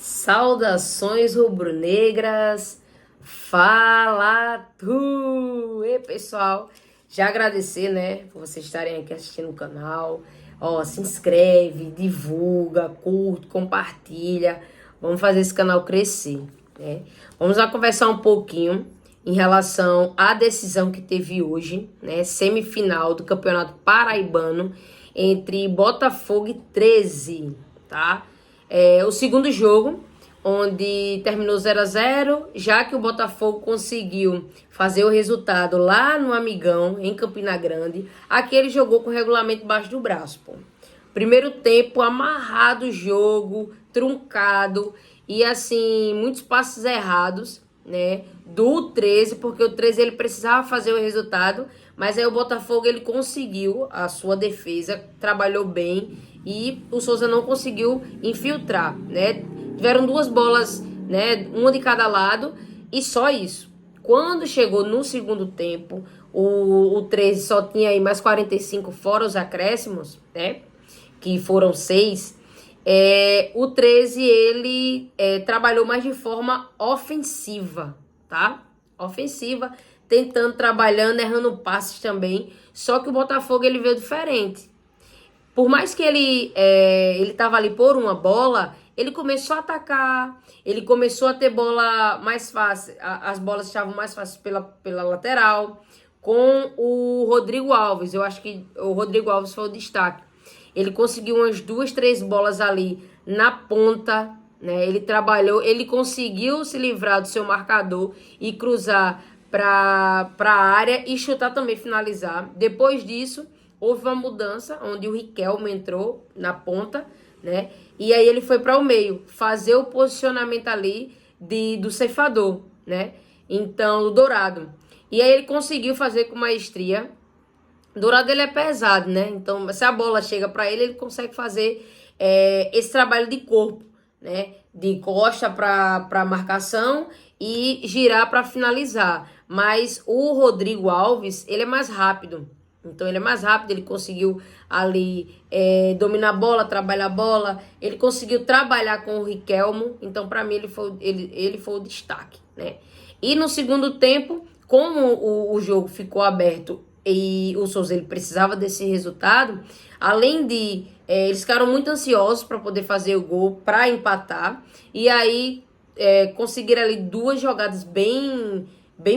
Saudações rubro-negras, fala tu! E pessoal, já agradecer, né, por vocês estarem aqui assistindo o canal. Ó, se inscreve, divulga, curte, compartilha. Vamos fazer esse canal crescer, né? Vamos lá conversar um pouquinho em relação à decisão que teve hoje, né, semifinal do Campeonato Paraibano entre Botafogo e 13, tá? O segundo jogo, onde terminou 0-0, já que o Botafogo conseguiu fazer o resultado lá no Amigão, em Campina Grande. Aqui ele jogou com o regulamento embaixo do braço, pô. Primeiro tempo, amarrado o jogo, truncado, e assim, muitos passos errados, né, do 13, porque o 13 ele precisava fazer o resultado, mas aí o Botafogo ele conseguiu a sua defesa, trabalhou bem e o Souza não conseguiu infiltrar, né? Tiveram duas bolas, né, uma de cada lado e só isso. Quando chegou no segundo tempo, o 13 só tinha aí mais 45 fora os acréscimos, né, que foram 6. O 13 ele trabalhou mais de forma ofensiva, tá? Ofensiva, tentando, trabalhando, errando passes também. Só que o Botafogo ele veio diferente. Por mais que ele tava ali por uma bola, ele começou a atacar, ele começou a ter bola mais fácil, as bolas estavam mais fáceis pela lateral, com o Rodrigo Alves. Eu acho que o Rodrigo Alves foi o destaque. Ele conseguiu umas 2, 3 bolas ali na ponta, né? Ele trabalhou, ele conseguiu se livrar do seu marcador e cruzar para a área e chutar também, finalizar. Depois disso, houve uma mudança, onde o Riquelme entrou na ponta, né? E aí ele foi para o meio, fazer o posicionamento ali do ceifador, né? Então, o Dourado. E aí ele conseguiu fazer com maestria. O Dourado ele é pesado, né? Então, se a bola chega para ele, ele consegue fazer esse trabalho de corpo, né? De costa para marcação e girar para finalizar. Mas o Rodrigo Alves, ele é mais rápido. Então, ele é mais rápido, ele conseguiu ali dominar a bola, trabalhar a bola. Ele conseguiu trabalhar com o Riquelmo. Então, para mim, ele foi o destaque, né? E no segundo tempo, como o jogo ficou aberto e o Souza ele precisava desse resultado, além de eles ficaram muito ansiosos para poder fazer o gol, para empatar, e aí conseguiram ali duas jogadas bem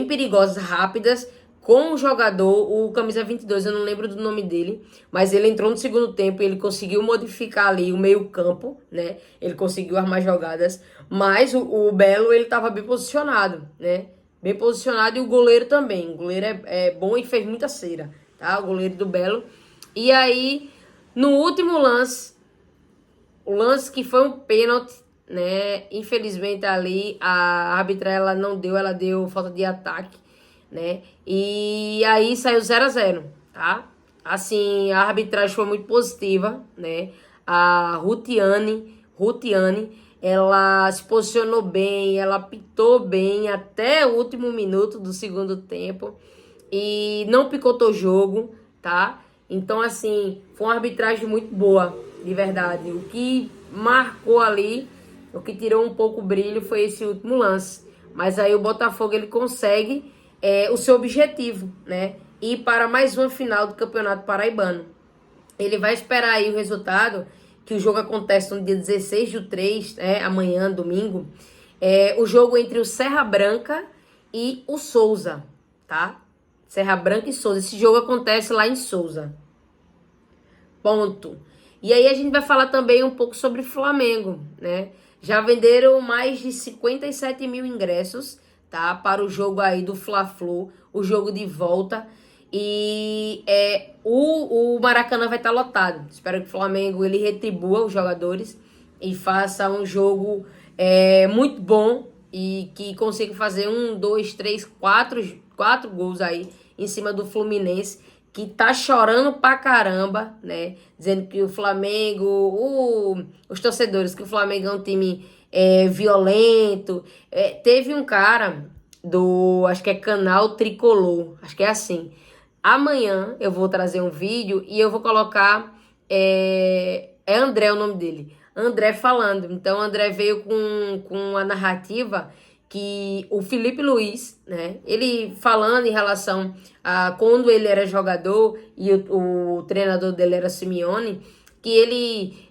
perigosas, rápidas, com o jogador, o camisa 22, eu não lembro do nome dele, mas ele entrou no segundo tempo e ele conseguiu modificar ali o meio campo, né? Ele conseguiu armar jogadas, mas o Belo ele estava bem posicionado, né? Bem posicionado, e o goleiro também. O goleiro é bom e fez muita cera, tá? O goleiro do Belo. E aí, no último lance, o lance que foi um pênalti, né? Infelizmente ali a árbitra ela não deu, ela deu falta de ataque, né? E aí saiu 0-0, tá? Assim, a arbitragem foi muito positiva, né? A Rutiane, ela se posicionou bem, ela apitou bem até o último minuto do segundo tempo e não picotou o jogo, tá? Então, assim, foi uma arbitragem muito boa, de verdade. O que marcou ali, o que tirou um pouco o brilho foi esse último lance. Mas aí o Botafogo, ele consegue o seu objetivo, né? Ir para mais uma final do Campeonato Paraibano. Ele vai esperar aí o resultado, que o jogo acontece no dia 16/3, amanhã, domingo. O jogo entre o Serra Branca e o Souza, tá? Serra Branca e Souza. Esse jogo acontece lá em Souza. Ponto. E aí a gente vai falar também um pouco sobre Flamengo, né? Já venderam mais de 57 mil ingressos, tá? Para o jogo aí do Fla-Flu, o jogo de volta. E o Maracanã vai estar lotado. Espero que o Flamengo ele retribua os jogadores e faça um jogo muito bom e que consiga fazer 1, 2, 3, 4 gols aí em cima do Fluminense, que tá chorando pra caramba, né? Dizendo que o Flamengo, os torcedores, que o Flamengo é um time violento. Teve um cara acho que é Canal Tricolor, acho que é assim. Amanhã eu vou trazer um vídeo e eu vou colocar, André o nome dele. André falando. Então, André veio com a narrativa que o Felipe Luiz, né, ele falando em relação a quando ele era jogador e o treinador dele era Simeone, que ele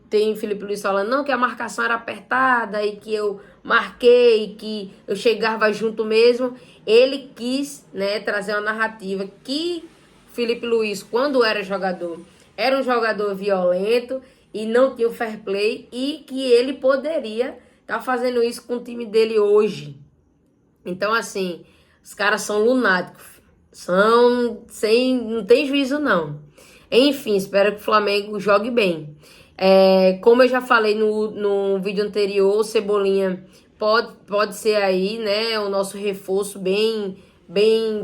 tem Felipe Luiz falando, não, que a marcação era apertada e que eu marquei, que eu chegava junto mesmo. Ele quis, né, trazer uma narrativa que Felipe Luiz, quando era um jogador violento e não tinha o fair play e que ele poderia estar fazendo isso com o time dele hoje. Então, assim, os caras são lunáticos. Não tem juízo, não. Enfim, espero que o Flamengo jogue bem. Como eu já falei no vídeo anterior, o Cebolinha pode ser aí, né, o nosso reforço bem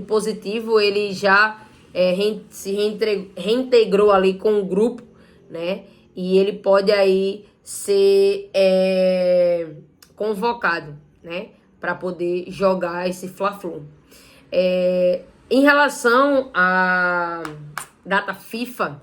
positivo. Ele já se reintegrou ali com o grupo, né, e ele pode aí ser convocado, né, para poder jogar esse Fla-Flu. Em relação à data FIFA,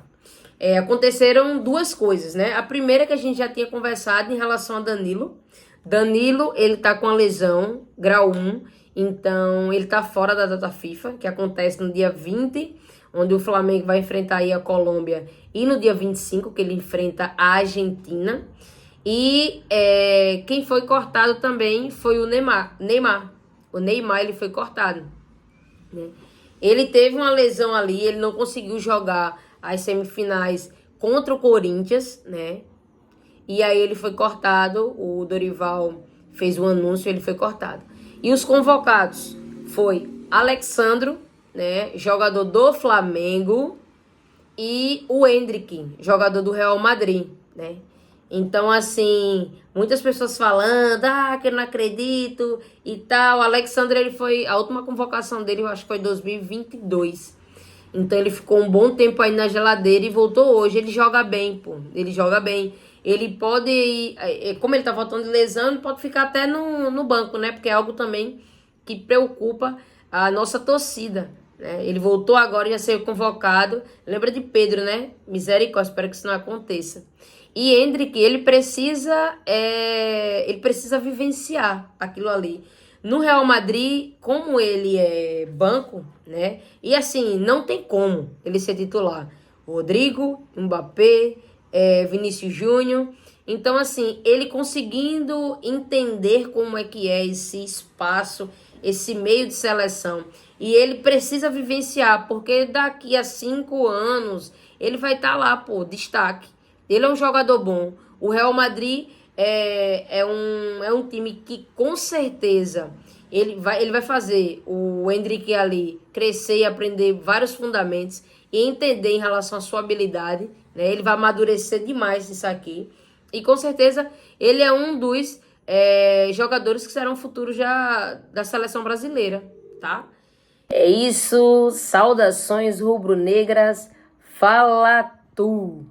aconteceram duas coisas, né? A primeira que a gente já tinha conversado em relação a Danilo. Danilo, ele tá com a lesão, grau 1, então ele tá fora da data FIFA, que acontece no dia 20, onde o Flamengo vai enfrentar aí a Colômbia, e no dia 25, que ele enfrenta a Argentina. E quem foi cortado também foi o Neymar. O Neymar, ele foi cortado, né? Ele teve uma lesão ali, ele não conseguiu jogar as semifinais contra o Corinthians, né? E aí ele foi cortado, o Dorival fez um anúncio, ele foi cortado. E os convocados foi Alexandro, né, jogador do Flamengo, e o Endrick, jogador do Real Madrid, né? Então, assim, muitas pessoas falando, que eu não acredito e tal. O Alexandre, ele foi, a última convocação dele, eu acho que foi em 2022. Então, ele ficou um bom tempo aí na geladeira e voltou hoje. Ele joga bem, pô. Ele joga bem. Ele pode, como ele tá voltando de lesão, ele pode ficar até no banco, né? Porque é algo também que preocupa a nossa torcida, né? Ele voltou agora e já saiu convocado. Lembra de Pedro, né? Misericórdia, espero que isso não aconteça. E Endrick, ele precisa vivenciar aquilo ali. No Real Madrid, como ele é banco, né? E assim, não tem como ele ser titular. Rodrigo, Mbappé, Vinícius Júnior. Então, assim, ele conseguindo entender como é que é esse espaço, esse meio de seleção. E ele precisa vivenciar, porque daqui a 5 anos ele vai estar lá, pô, destaque. Ele é um jogador bom. O Real Madrid é um time que, com certeza, ele vai fazer o Endrick ali crescer e aprender vários fundamentos e entender em relação à sua habilidade, né? Ele vai amadurecer demais isso aqui. E, com certeza, ele é um dos jogadores que serão futuro já da seleção brasileira, tá? É isso. Saudações rubro-negras. Fala tu!